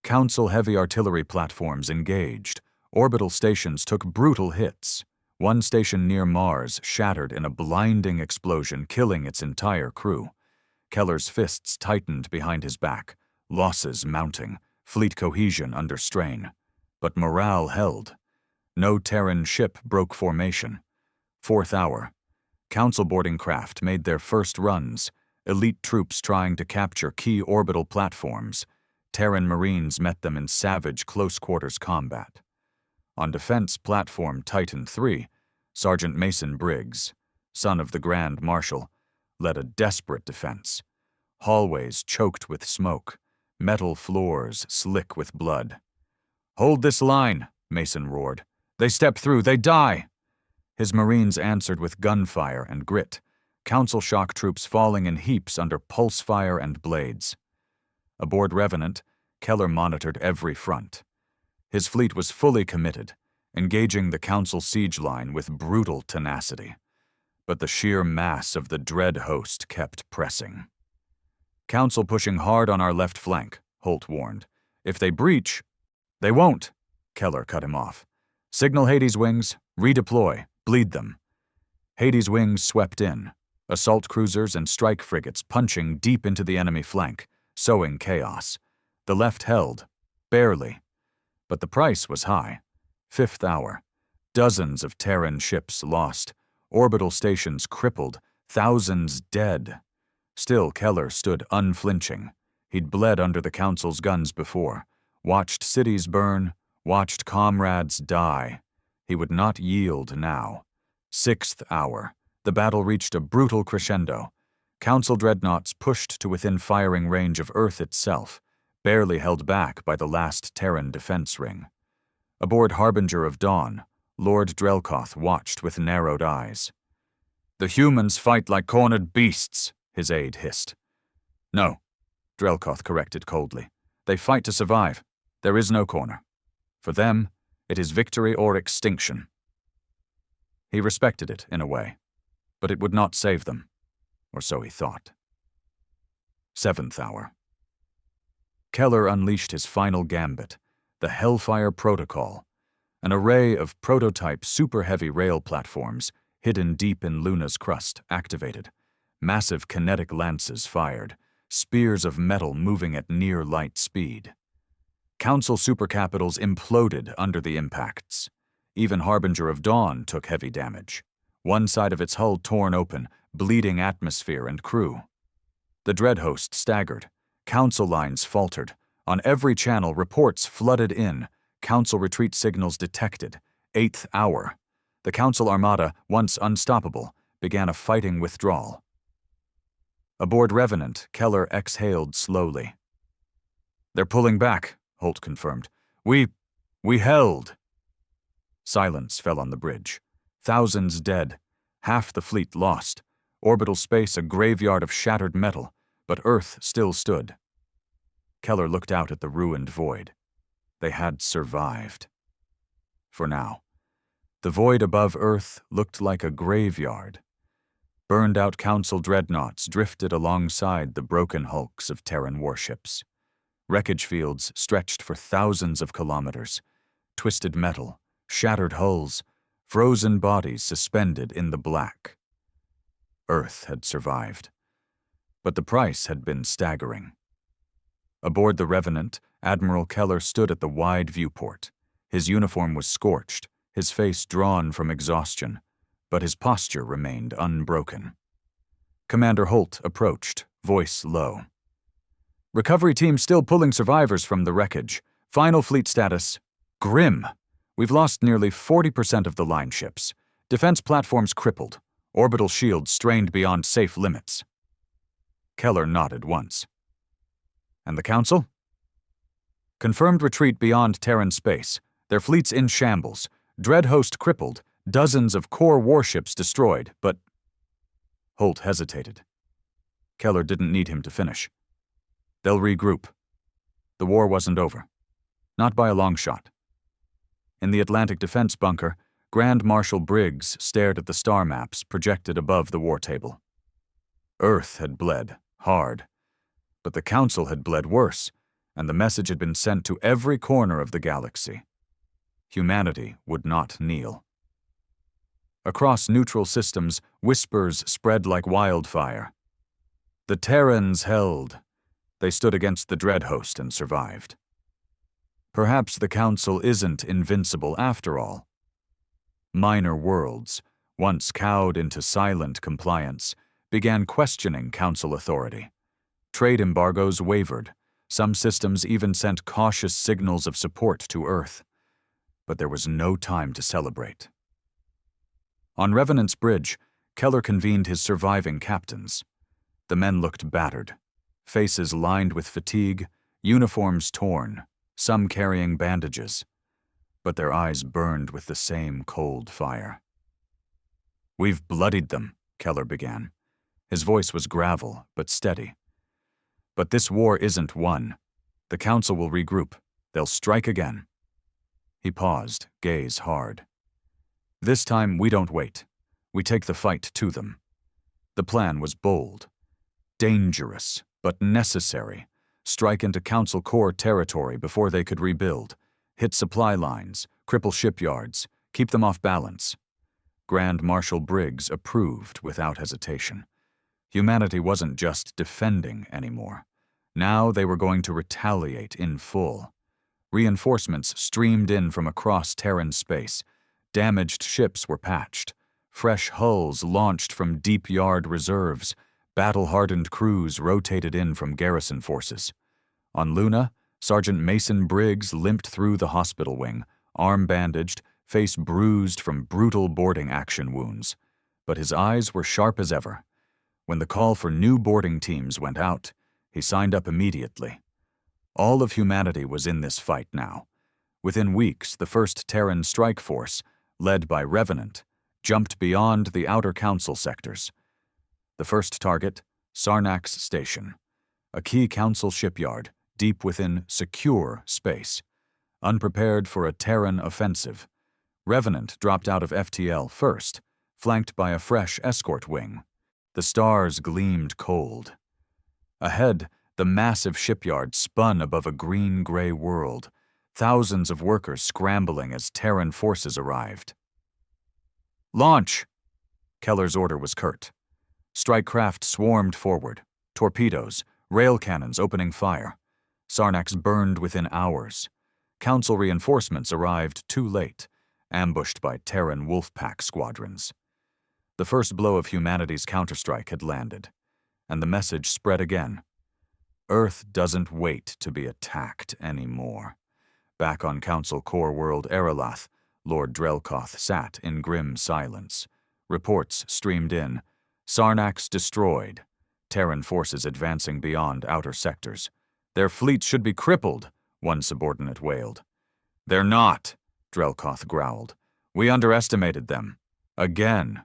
Council heavy artillery platforms engaged. Orbital stations took brutal hits. One station near Mars shattered in a blinding explosion, killing its entire crew. Keller's fists tightened behind his back, losses mounting, fleet cohesion under strain. But morale held. No Terran ship broke formation. Fourth hour. Council boarding craft made their first runs, elite troops trying to capture key orbital platforms. Terran Marines met them in savage close-quarters combat. On Defense Platform Titan III, Sergeant Mason Briggs, son of the Grand Marshal, led a desperate defense. Hallways choked with smoke, metal floors slick with blood. "Hold this line," Mason roared. "They step through, they die!" His Marines answered with gunfire and grit, Council shock troops falling in heaps under pulse fire and blades. Aboard Revenant, Keller monitored every front. His fleet was fully committed, engaging the Council siege line with brutal tenacity. But the sheer mass of the dread host kept pressing. "Council pushing hard on our left flank," Holt warned. "If they breach—" "They won't," Keller cut him off. "Signal Hades wings, redeploy, bleed them." Hades wings swept in, assault cruisers and strike frigates punching deep into the enemy flank, sowing chaos. The left held, barely. But the price was high. Fifth hour. Dozens of Terran ships lost, orbital stations crippled, thousands dead. Still Keller stood unflinching. He'd bled under the Council's guns before, watched cities burn, watched comrades die. He would not yield now. Sixth hour. The battle reached a brutal crescendo. Council dreadnoughts pushed to within firing range of Earth itself, barely held back by the last Terran defense ring. Aboard Harbinger of Dawn, Lord Drelkoth watched with narrowed eyes. "The humans fight like cornered beasts," his aide hissed. "No," Drelkoth corrected coldly. "They fight to survive. There is no corner. For them, it is victory or extinction." He respected it in a way, but it would not save them, or so he thought. Seventh hour. Keller unleashed his final gambit, the Hellfire Protocol, an array of prototype super-heavy rail platforms hidden deep in Luna's crust activated, massive kinetic lances fired, spears of metal moving at near-light speed. Council supercapitals imploded under the impacts. Even Harbinger of Dawn took heavy damage. One side of its hull torn open, bleeding atmosphere and crew. The dread host staggered. Council lines faltered. On every channel, reports flooded in. Council retreat signals detected. Eighth hour. The Council armada, once unstoppable, began a fighting withdrawal. Aboard Revenant, Keller exhaled slowly. "They're pulling back," Holt confirmed. We held." Silence fell on the bridge. Thousands dead. Half the fleet lost. Orbital space a graveyard of shattered metal, but Earth still stood. Keller looked out at the ruined void. They had survived. For now. The void above Earth looked like a graveyard. Burned-out Council dreadnoughts drifted alongside the broken hulks of Terran warships. Wreckage fields stretched for thousands of kilometers. Twisted metal, shattered hulls, frozen bodies suspended in the black. Earth had survived. But the price had been staggering. Aboard the Revenant, Admiral Keller stood at the wide viewport. His uniform was scorched, his face drawn from exhaustion, but his posture remained unbroken. Commander Holt approached, voice low. "Recovery team still pulling survivors from the wreckage. Final fleet status, grim. We've lost nearly 40% of the line ships. Defense platforms crippled. Orbital shields strained beyond safe limits." Keller nodded once. "And the Council?" "Confirmed retreat beyond Terran space. Their fleet's in shambles. Dreadhost crippled, dozens of core warships destroyed, but... Holt hesitated. Keller didn't need him to finish. They'll regroup. The war wasn't over. Not by a long shot. In the Atlantic Defense Bunker, Grand Marshal Briggs stared at the star maps projected above the war table. Earth had bled, hard. But the Council had bled worse, and the message had been sent to every corner of the galaxy. Humanity would not kneel. Across neutral systems, whispers spread like wildfire. The Terrans held. They stood against the Dreadhost and survived. Perhaps the Council isn't invincible after all. Minor worlds, once cowed into silent compliance, began questioning Council authority. Trade embargoes wavered. Some systems even sent cautious signals of support to Earth. But there was no time to celebrate. On Revenant's Bridge, Keller convened his surviving captains. The men looked battered, faces lined with fatigue, uniforms torn, some carrying bandages. But their eyes burned with the same cold fire. "We've bloodied them," Keller began. His voice was gravel, but steady. "But this war isn't won. The Council will regroup. They'll strike again." He paused, gaze hard. "This time we don't wait. We take the fight to them." The plan was bold. Dangerous, but necessary. Strike into Council core territory before they could rebuild. Hit supply lines, cripple shipyards, keep them off balance. Grand Marshal Briggs approved without hesitation. Humanity wasn't just defending anymore. Now they were going to retaliate in full. Reinforcements streamed in from across Terran space. Damaged ships were patched. Fresh hulls launched from deep yard reserves. Battle-hardened crews rotated in from garrison forces. On Luna, Sergeant Mason Briggs limped through the hospital wing, arm bandaged, face bruised from brutal boarding action wounds. But his eyes were sharp as ever. When the call for new boarding teams went out, he signed up immediately. All of humanity was in this fight now. Within weeks, the first Terran strike force, led by Revenant, jumped beyond the outer Council sectors. The first target, Sarnax Station, a key Council shipyard deep within secure space. Unprepared for a Terran offensive, Revenant dropped out of FTL first, flanked by a fresh escort wing. The stars gleamed cold. Ahead, the massive shipyard spun above a green-gray world, thousands of workers scrambling as Terran forces arrived. "Launch!" Keller's order was curt. Strike craft swarmed forward, torpedoes, rail cannons opening fire. Sarnax burned within hours. Council reinforcements arrived too late, ambushed by Terran Wolfpack squadrons. The first blow of humanity's counterstrike had landed, and the message spread again. Earth doesn't wait to be attacked anymore. Back on Council core world Erelath, Lord Drelkoth sat in grim silence. Reports streamed in. Sarnax destroyed. Terran forces advancing beyond outer sectors. "Their fleet should be crippled," one subordinate wailed. "They're not," Drelkoth growled. "We underestimated them. Again."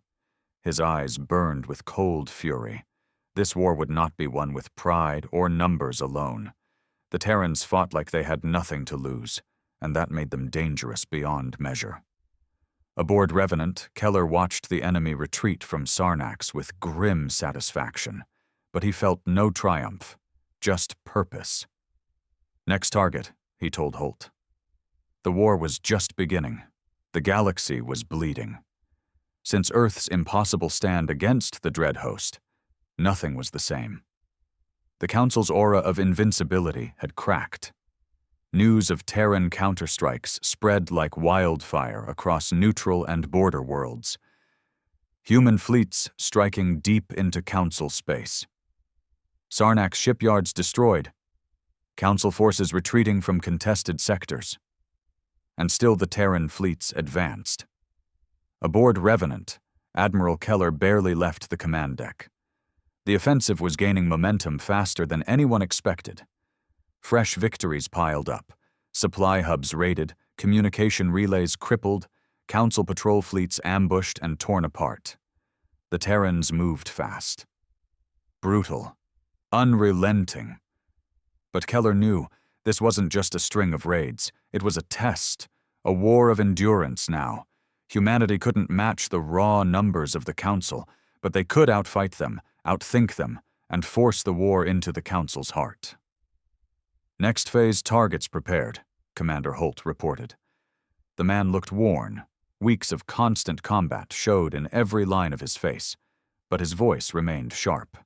His eyes burned with cold fury. This war would not be won with pride or numbers alone. The Terrans fought like they had nothing to lose, and that made them dangerous beyond measure. Aboard Revenant, Keller watched the enemy retreat from Sarnax with grim satisfaction, but he felt no triumph, just purpose. "Next target," he told Holt. The war was just beginning. The galaxy was bleeding. Since Earth's impossible stand against the Dreadhost, nothing was the same. The Council's aura of invincibility had cracked. News of Terran counterstrikes spread like wildfire across neutral and border worlds. Human fleets striking deep into Council space. Sarnax shipyards destroyed. Council forces retreating from contested sectors. And still the Terran fleets advanced. Aboard Revenant, Admiral Keller barely left the command deck. The offensive was gaining momentum faster than anyone expected. Fresh victories piled up, supply hubs raided, communication relays crippled, Council patrol fleets ambushed and torn apart. The Terrans moved fast. Brutal. Unrelenting. But Keller knew this wasn't just a string of raids. It was a test, a war of endurance now. Humanity couldn't match the raw numbers of the Council, but they could outfight them, outthink them, and force the war into the Council's heart. Next phase targets prepared, Commander Holt reported. The man looked worn. Weeks of constant combat showed in every line of his face, but his voice remained sharp.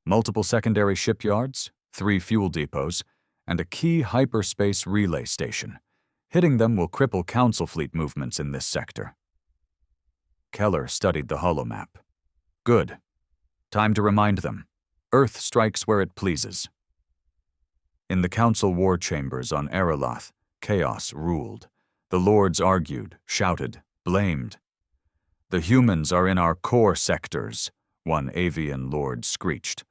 Multiple secondary shipyards, 3 fuel depots, and a key hyperspace relay station. Hitting them will cripple Council fleet movements in this sector. Keller studied the holomap. Good. Time to remind them. Earth strikes where it pleases. In the Council war chambers on Ariloth, chaos ruled. The lords argued, shouted, blamed. "The humans are in our core sectors," one avian lord screeched.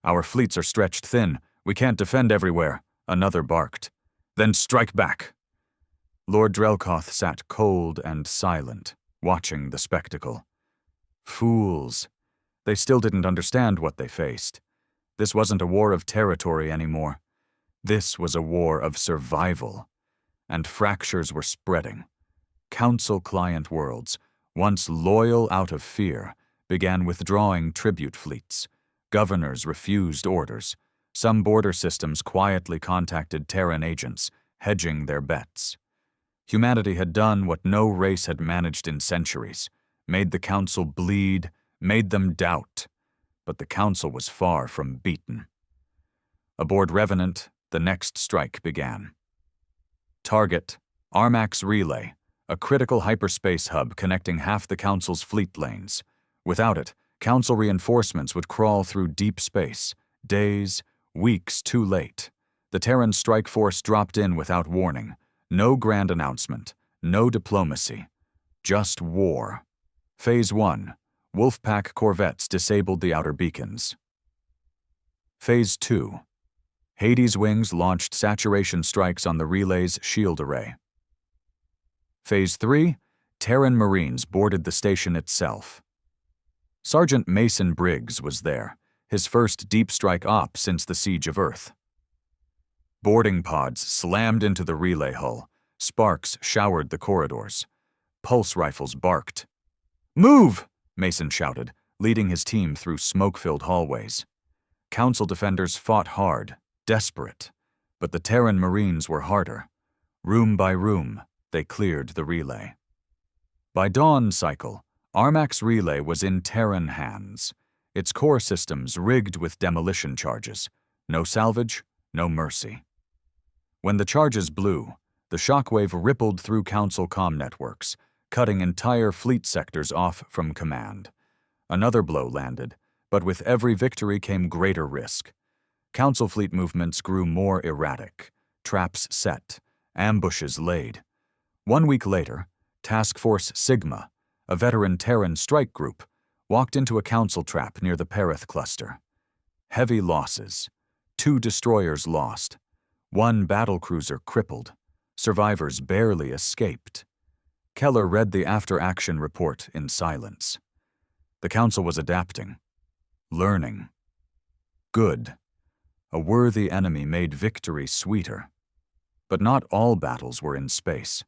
"Our fleets are stretched thin. We can't defend everywhere," another barked. "Then strike back." Lord Drelkoth sat cold and silent, watching the spectacle. Fools. They still didn't understand what they faced. This wasn't a war of territory anymore. This was a war of survival. And fractures were spreading. Council client worlds, once loyal out of fear, began withdrawing tribute fleets. Governors refused orders. Some border systems quietly contacted Terran agents, hedging their bets. Humanity had done what no race had managed in centuries, made the Council bleed, made them doubt. But the Council was far from beaten. Aboard Revenant, the next strike began. Target, Armax Relay, a critical hyperspace hub connecting half the Council's fleet lanes. Without it, Council reinforcements would crawl through deep space, days, weeks too late. The Terran strike force dropped in without warning. No grand announcement, no diplomacy. Just war. Phase 1. Wolfpack corvettes disabled the outer beacons. Phase 2. Hades wings launched saturation strikes on the relay's shield array. Phase 3. Terran Marines boarded the station itself. Sergeant Mason Briggs was there, his first deep strike op since the Siege of Earth. Boarding pods slammed into the relay hull. Sparks showered the corridors. Pulse rifles barked. "Move!" Mason shouted, leading his team through smoke-filled hallways. Council defenders fought hard, desperate, but the Terran Marines were harder. Room by room, they cleared the relay. By dawn cycle, Armax Relay was in Terran hands, its core systems rigged with demolition charges. No salvage, no mercy. When the charges blew, the shockwave rippled through Council comm networks, cutting entire fleet sectors off from command. Another blow landed, but with every victory came greater risk. Council fleet movements grew more erratic, traps set, ambushes laid. 1 week later, Task Force Sigma, a veteran Terran strike group, walked into a Council trap near the Perith cluster. Heavy losses. 2 destroyers lost. 1 battlecruiser crippled. Survivors barely escaped. Keller read the after-action report in silence. The Council was adapting. Learning. Good. A worthy enemy made victory sweeter. But not all battles were in space.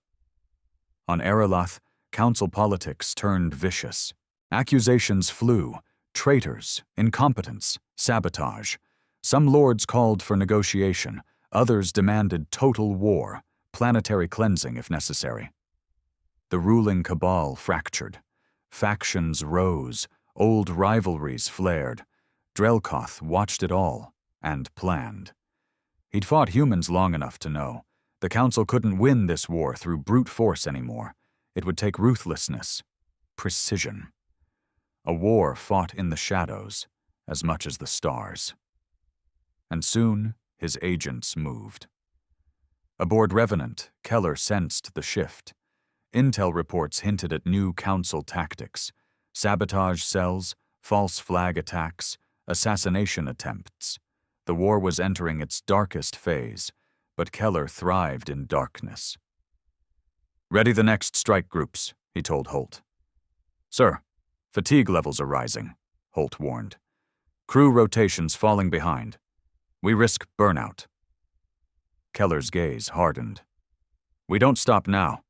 On Ariloth, Council politics turned vicious. Accusations flew. Traitors, incompetence, sabotage. Some lords called for negotiation. Others demanded total war, planetary cleansing if necessary. The ruling cabal fractured. Factions rose. Old rivalries flared. Drelkoth watched it all and planned. He'd fought humans long enough to know. The Council couldn't win this war through brute force anymore. It would take ruthlessness, precision. A war fought in the shadows as much as the stars. And soon, his agents moved. Aboard Revenant, Keller sensed the shift. Intel reports hinted at new Council tactics: sabotage cells, false flag attacks, assassination attempts. The war was entering its darkest phase, but Keller thrived in darkness. Ready the next strike groups, he told Holt. Sir, fatigue levels are rising, Holt warned. Crew rotations falling behind. We risk burnout. Keller's gaze hardened. We don't stop now.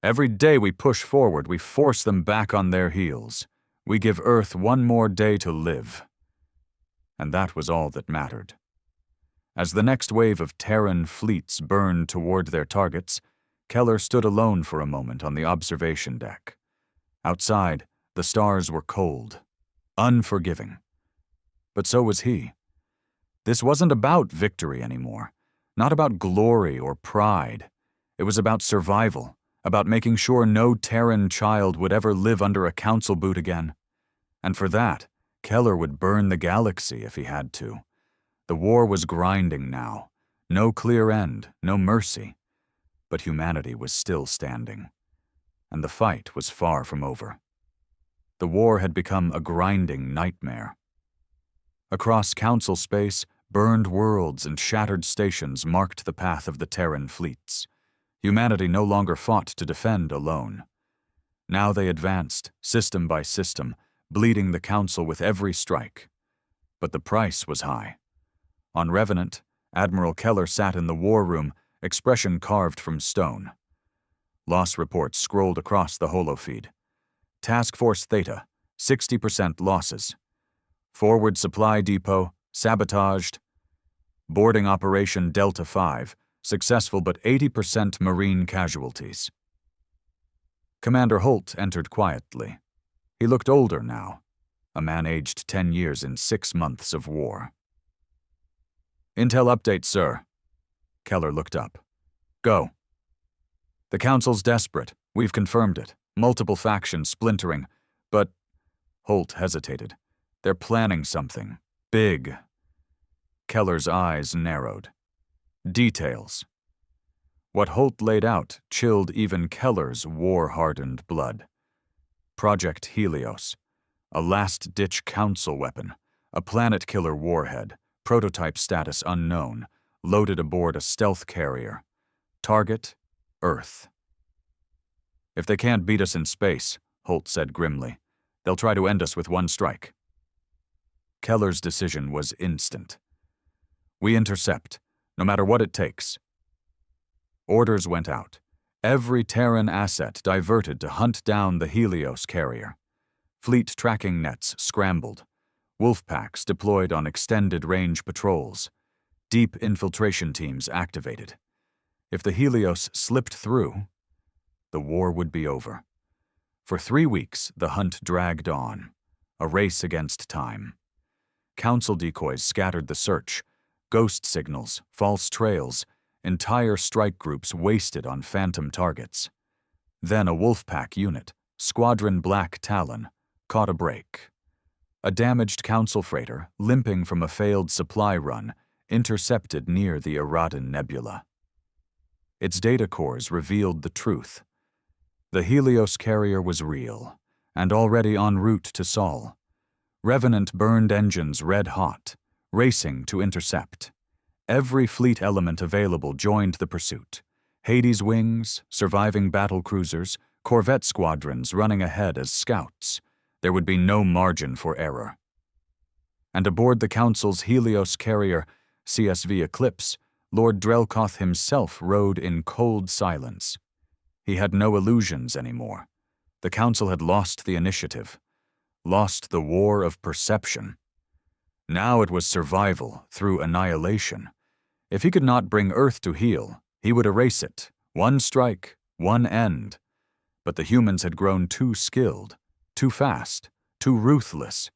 Every day we push forward, we force them back on their heels. We give Earth one more day to live. And that was all that mattered. As the next wave of Terran fleets burned toward their targets, Keller stood alone for a moment on the observation deck. Outside, the stars were cold, unforgiving. But so was he. This wasn't about victory anymore, not about glory or pride. It was about survival, about making sure no Terran child would ever live under a council boot again. And for that, Keller would burn the galaxy if he had to. The war was grinding now. No clear end, no mercy. But humanity was still standing. And the fight was far from over. The war had become a grinding nightmare. Across council space, burned worlds and shattered stations marked the path of the Terran fleets. Humanity no longer fought to defend alone. Now they advanced, system by system, bleeding the council with every strike. But the price was high. On Revenant, Admiral Keller sat in the war room, expression carved from stone. Loss reports scrolled across the holofeed. Task Force Theta, 60% losses. Forward Supply Depot, sabotaged. Boarding Operation Delta 5, successful but 80% Marine casualties. Commander Holt entered quietly. He looked older now, a man aged 10 years in 6 months of war. Intel update, sir. Keller looked up. Go. The Council's desperate. We've confirmed it. Multiple factions splintering. But Holt hesitated. They're planning something. Big. Keller's eyes narrowed. Details. What Holt laid out chilled even Keller's war-hardened blood. Project Helios. A last-ditch council weapon. A planet-killer warhead. Prototype status unknown, loaded aboard a stealth carrier. Target, Earth. If they can't beat us in space, Holt said grimly, they'll try to end us with one strike. Keller's decision was instant. We intercept, no matter what it takes. Orders went out. Every Terran asset diverted to hunt down the Helios carrier. Fleet tracking nets scrambled. Wolf packs deployed on extended-range patrols. Deep infiltration teams activated. If the Helios slipped through, the war would be over. For 3 weeks, the hunt dragged on, a race against time. Council decoys scattered the search, ghost signals, false trails, entire strike groups wasted on phantom targets. Then a Wolfpack unit, Squadron Black Talon, caught a break. A damaged council freighter, limping from a failed supply run, intercepted near the Aradan Nebula. Its data cores revealed the truth. The Helios carrier was real, and already en route to Sol. Revenant burned engines red-hot, racing to intercept. Every fleet element available joined the pursuit. Hades wings, surviving battle cruisers, corvette squadrons running ahead as scouts. There would be no margin for error. And aboard the Council's Helios carrier, CSV Eclipse, Lord Drelkoth himself rode in cold silence. He had no illusions anymore. The Council had lost the initiative, lost the war of perception. Now it was survival through annihilation. If he could not bring Earth to heal, he would erase it. One strike, one end. But the humans had grown too skilled. Too fast, too ruthless.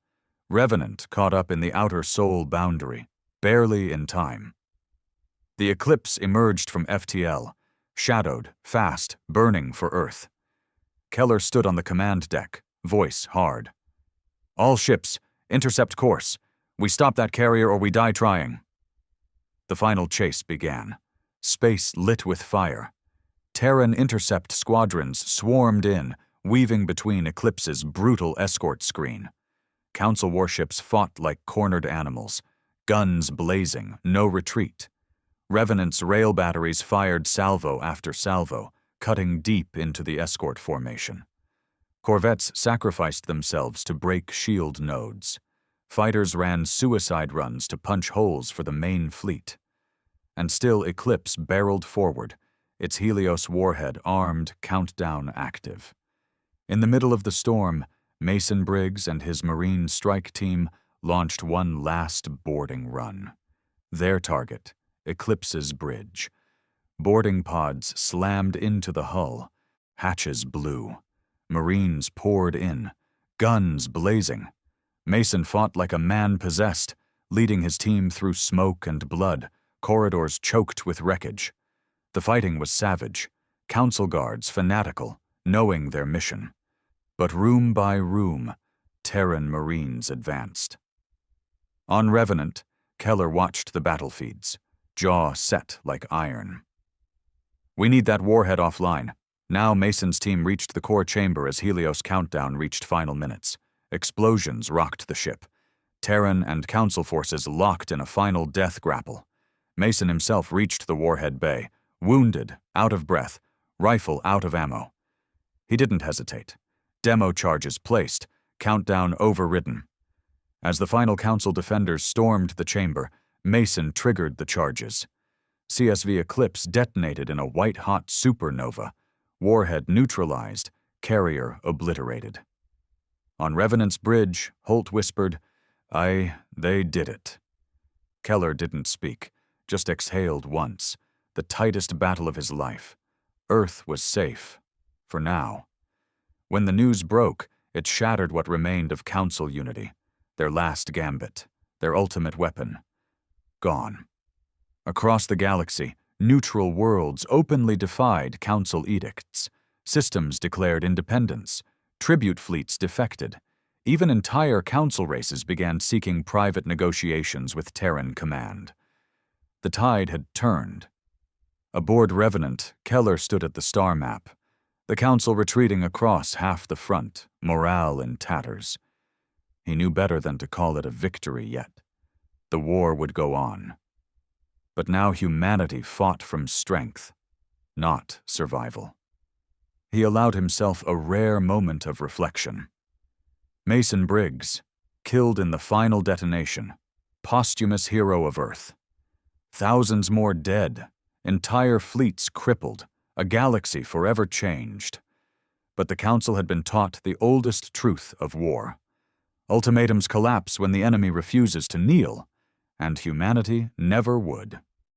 Revenant caught up in the outer soul boundary, barely in time. The Eclipse emerged from FTL, shadowed, fast, burning for Earth. Keller stood on the command deck, voice hard. All ships, intercept course. We stop that carrier or we die trying. The final chase began. Space lit with fire. Terran intercept squadrons swarmed in, weaving between Eclipse's brutal escort screen. Council warships fought like cornered animals, guns blazing, no retreat. Revenant's rail batteries fired salvo after salvo, cutting deep into the escort formation. Corvettes sacrificed themselves to break shield nodes. Fighters ran suicide runs to punch holes for the main fleet. And still Eclipse barreled forward, its Helios warhead armed, countdown active. In the middle of the storm, Mason Briggs and his Marine strike team launched one last boarding run. Their target, Eclipse's bridge. Boarding pods slammed into the hull. Hatches blew. Marines poured in, guns blazing. Mason fought like a man possessed, leading his team through smoke and blood, corridors choked with wreckage. The fighting was savage, council guards fanatical, knowing their mission. But room by room, Terran Marines advanced. On Revenant, Keller watched the battle feeds, jaw set like iron. "We need that warhead offline." Now Mason's team reached the core chamber as Helios countdown reached final minutes. Explosions rocked the ship. Terran and Council forces locked in a final death grapple. Mason himself reached the warhead bay, wounded, out of breath, rifle out of ammo. He didn't hesitate. Demo charges placed, countdown overridden. As the final Council defenders stormed the chamber, Mason triggered the charges. CSV Eclipse detonated in a white-hot supernova. Warhead neutralized, carrier obliterated. On Revenant's bridge, Holt whispered, They did it." Keller didn't speak, just exhaled once, the tightest battle of his life. Earth was safe, for now. When the news broke, it shattered what remained of Council unity, their last gambit, their ultimate weapon. Gone. Across the galaxy, neutral worlds openly defied Council edicts. Systems declared independence. Tribute fleets defected. Even entire Council races began seeking private negotiations with Terran command. The tide had turned. Aboard Revenant, Keller stood at the star map. The Council retreating across half the front, morale in tatters. He knew better than to call it a victory yet. The war would go on. But now humanity fought from strength, not survival. He allowed himself a rare moment of reflection. Mason Briggs, killed in the final detonation, posthumous hero of Earth. Thousands more dead, entire fleets crippled, a galaxy forever changed. But the Council had been taught the oldest truth of war. Ultimatums collapse when the enemy refuses to kneel, and humanity never would.